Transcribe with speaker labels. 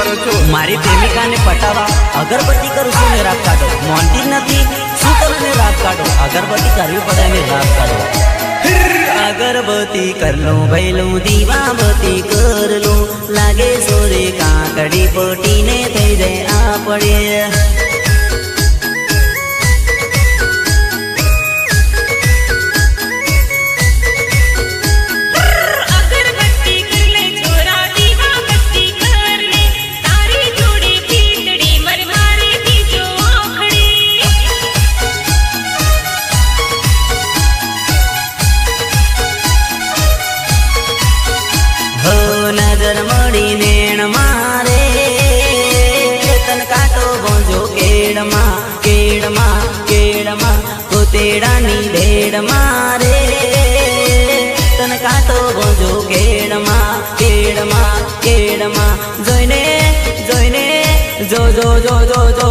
Speaker 1: કરો છો?
Speaker 2: મારી પ્રેમિકાને પટાવા અગરબત્તી કરું છું ને રાત કાઢો. મોનતી નથી શું કરો ને રાત કાઢો. અગરબત્તી કરવી પડે ને રાત કાઢો. અગરબત્તી કર લો ભૈલું દીવાબત્તી કર લો. લાગે સોરે કાકડી પટીને થઈ જાય આપણે. નજર મળી નેણ મારે તન કાટો બોંજો કેડમાં કેડમાં કેડમાં કોતેડાની ભેડ મારે તન કાટો બોંજો કેડમાં કેડમાં કેડમાં જોઈને જોઈને જો જો જો જો જો